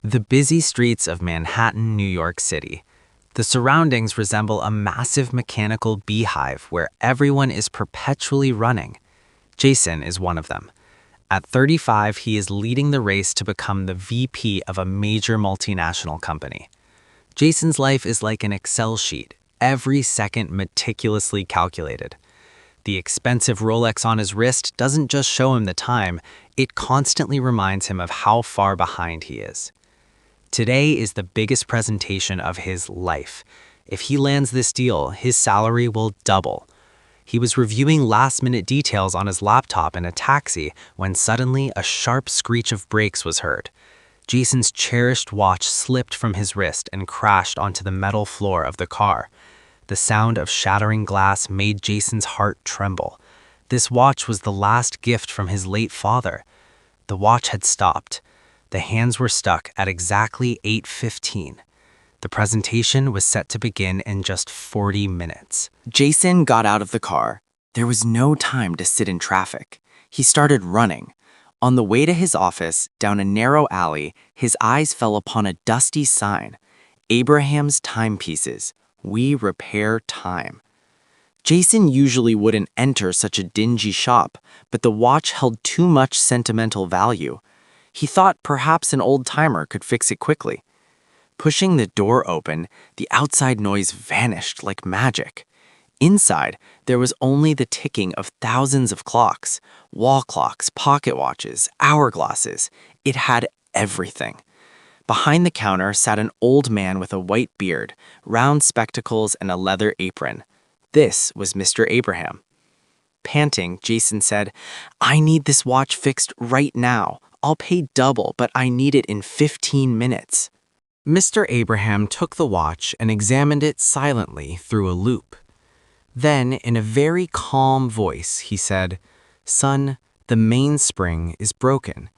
The busy streets of Manhattan, New York City. The surroundings resemble a massive mechanical beehive where everyone is perpetually running. Jason is one of them. At 35, he is leading the race to become the VP of a major multinational company. Jason's life is like an Excel sheet, every second meticulously calculated. The expensive Rolex on his wrist doesn't just show him the time, it constantly reminds him of how far behind he is. Today is the biggest presentation of his life. If he lands this deal, his salary will double. He was reviewing last-minute details on his laptop in a taxi when suddenly a sharp screech of brakes was heard. Jason's cherished watch slipped from his wrist and crashed onto the metal floor of the car. The sound of shattering glass made Jason's heart tremble. This watch was the last gift from his late father. The watch had stopped. The hands were stuck at exactly 8:15. The presentation was set to begin in just 40 minutes. Jason got out of the car. There was no time to sit in traffic. He started running. On the way to his office, down a narrow alley, his eyes fell upon a dusty sign. Abraham's Timepieces. We repair time. Jason usually wouldn't enter such a dingy shop, but the watch held too much sentimental value. He thought perhaps an old-timer could fix it quickly. Pushing the door open, the outside noise vanished like magic. Inside, there was only the ticking of thousands of clocks, wall clocks, pocket watches, hourglasses. It had everything. Behind the counter sat an old man with a white beard, round spectacles, and a leather apron. This was Mr. Abraham. Panting, Jason said, "I need this watch fixed right now. I'll pay double, but I need it in 15 minutes. Mr. Abraham took the watch and examined it silently through a loupe. Then, in a very calm voice, he said, "Son, the mainspring is broken.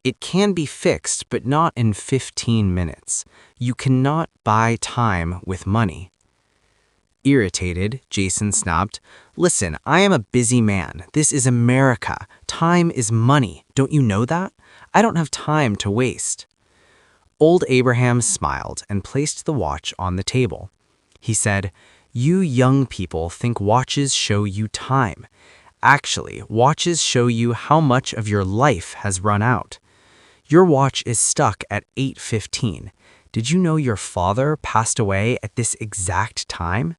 It can be fixed, but not in 15 minutes. You cannot buy time with money." Irritated, Jason snapped, "Listen, I am a busy man. This is America. Time is money. Don't you know that? I don't have time to waste." Old Abraham smiled and placed the watch on the table. He said, "You young people think watches show you time. Actually, watches show you how much of your life has run out. Your watch is stuck at 8:15. Did you know your father passed away at this exact time?"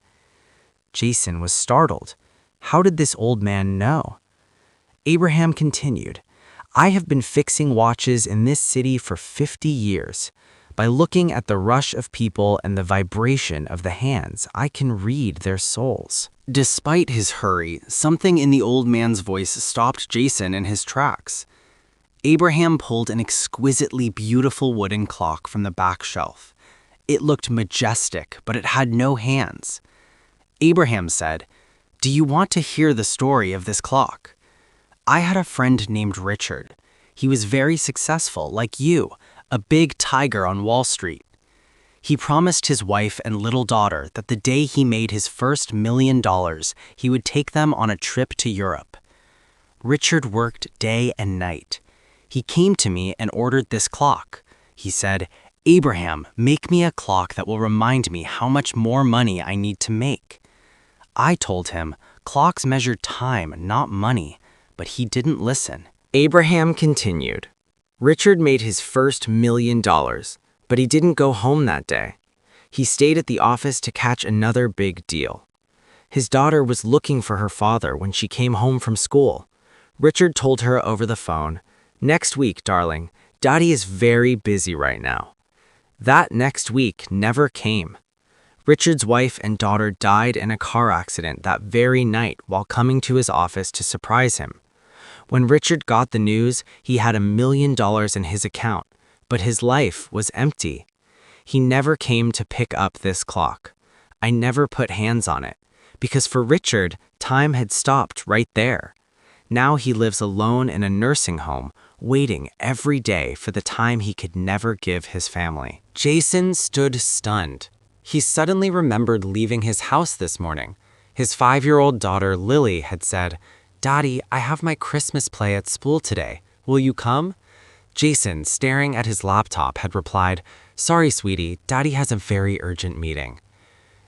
Jason was startled. How did this old man know? Abraham continued, "I have been fixing watches in this city for 50 years. By looking at the rush of people and the vibration of the hands, I can read their souls." Despite his hurry, something in the old man's voice stopped Jason in his tracks. Abraham pulled an exquisitely beautiful wooden clock from the back shelf. It looked majestic, but it had no hands. Abraham said, "Do you want to hear the story of this clock? I had a friend named Richard. He was very successful, like you, a big tiger on Wall Street. He promised his wife and little daughter that the day he made his first $1 million, he would take them on a trip to Europe. Richard worked day and night. He came to me and ordered this clock. He said, 'Abraham, make me a clock that will remind me how much more money I need to make.' I told him, clocks measure time, not money, but he didn't listen." Abraham continued, "Richard made his first $1 million, but he didn't go home that day. He stayed at the office to catch another big deal. His daughter was looking for her father when she came home from school. Richard told her over the phone, 'Next week, darling, Daddy is very busy right now.' That next week never came. Richard's wife and daughter died in a car accident that very night while coming to his office to surprise him. When Richard got the news, he had $1 million in his account, but his life was empty. He never came to pick up this clock. I never put hands on it, because for Richard, time had stopped right there. Now he lives alone in a nursing home, waiting every day for the time he could never give his family." Jason stood stunned. He suddenly remembered leaving his house this morning. His 5-year-old daughter, Lily, had said, "Daddy, I have my Christmas play at school today. Will you come?" Jason, staring at his laptop, had replied, "Sorry, sweetie, Daddy has a very urgent meeting."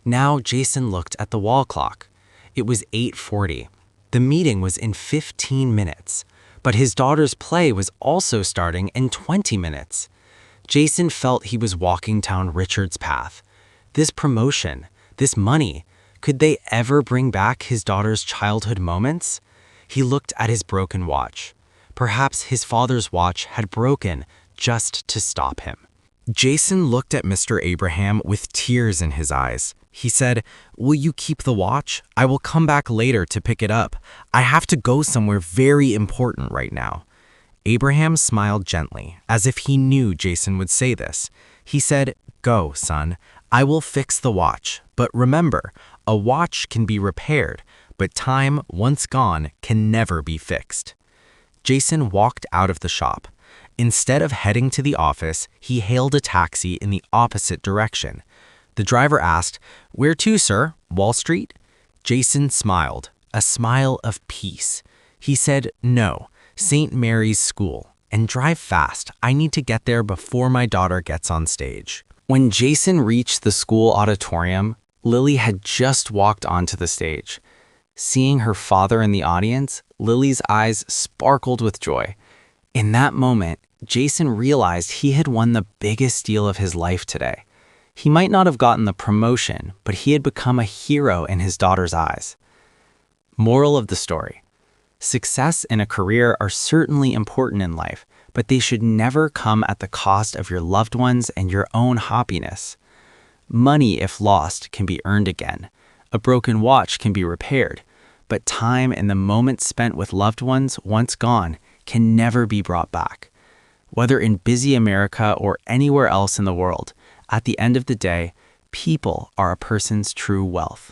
Now Jason looked at the wall clock. It was 8:40. The meeting was in 15 minutes, but his daughter's play was also starting in 20 minutes. Jason felt he was walking down Richard's path. This promotion, this money, could they ever bring back his daughter's childhood moments? He looked at his broken watch. Perhaps his father's watch had broken just to stop him. Jason looked at Mr. Abraham with tears in his eyes. He said, "Will you keep the watch? I will come back later to pick it up. I have to go somewhere very important right now." Abraham smiled gently, as if he knew Jason would say this. He said, "Go, son. I will fix the watch. But remember, a watch can be repaired, but time, once gone, can never be fixed." Jason walked out of the shop. Instead of heading to the office, he hailed a taxi in the opposite direction. The driver asked, "Where to, sir? Wall Street?" Jason smiled, a smile of peace. He said, "No, St. Mary's School, and drive fast. I need to get there before my daughter gets on stage." When Jason reached the school auditorium, Lily had just walked onto the stage. Seeing her father in the audience, Lily's eyes sparkled with joy. In that moment, Jason realized he had won the biggest deal of his life today. He might not have gotten the promotion, but he had become a hero in his daughter's eyes. Moral of the story: success and a career are certainly important in life, but they should never come at the cost of your loved ones and your own happiness. Money, if lost, can be earned again. A broken watch can be repaired, but time and the moments spent with loved ones, once gone, can never be brought back. Whether in busy America or anywhere else in the world, at the end of the day, people are a person's true wealth.